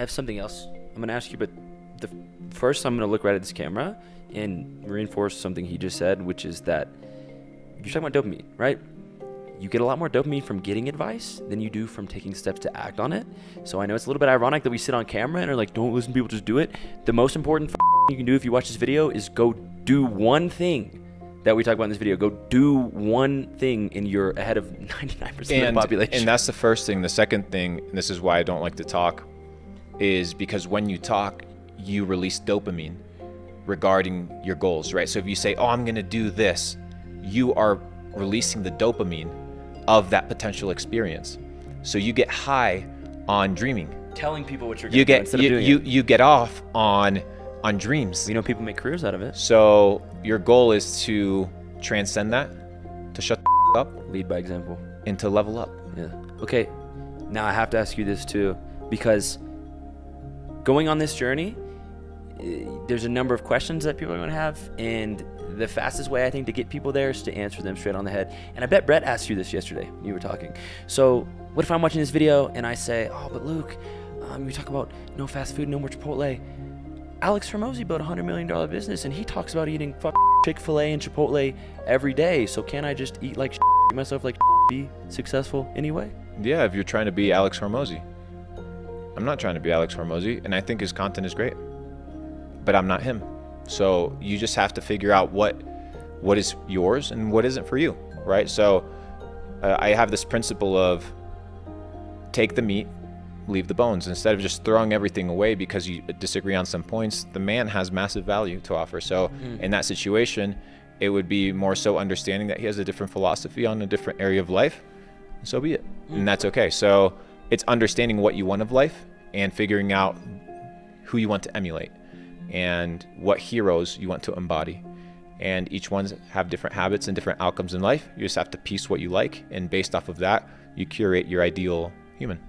have something else I'm going to ask you, but first I'm going to look right at this camera and reinforce something he just said, which is that you're talking about dopamine, right? You get a lot more dopamine from getting advice than you do from taking steps to act on it. So I know it's a little bit ironic that we sit on camera and are like, don't listen to people, just do it. The most important you can do if you watch this video is go do one thing that we talk about in this video. Go do one thing and you're ahead of 99% of the population. And that's the first thing. The second thing, and this is why I don't like to talk, is because when you talk, you release dopamine regarding your goals, right? So if you say, oh, I'm going to do this, you are releasing the dopamine of that potential experience. So you get high on dreaming. Telling people what you're going to do instead of doing it. You get off on dreams. You know, people make careers out of it. So your goal is to transcend that, to shut the up. Lead by example. And to level up. Yeah. Okay, now I have to ask you this too, because going on this journey, there's a number of questions that people are going to have, and the fastest way I think to get people there is to answer them straight on the head. And I bet Brett asked you this yesterday when you were talking. So what if I'm watching this video and I say, oh, but Luke, we talk about no fast food, no more Chipotle. Alex Hormozi built a $100 million business, and he talks about eating Chick-fil-A and Chipotle every day. So can I just eat like eat myself like be successful anyway? Yeah, if you're trying to be Alex Hormozi. I'm not trying to be Alex Hormozi, and I think his content is great, but I'm not him. So you just have to figure out what is yours and what isn't for you, right? So I have this principle of take the meat, leave the bones. Instead of just throwing everything away because you disagree on some points, the man has massive value to offer. So in that situation, it would be more so understanding that he has a different philosophy on a different area of life, and so be it. And that's okay. So it's understanding what you want of life and figuring out who you want to emulate and what heroes you want to embody. And each one's have different habits and different outcomes in life. You just have to piece what you like, and based off of that, you curate your ideal human.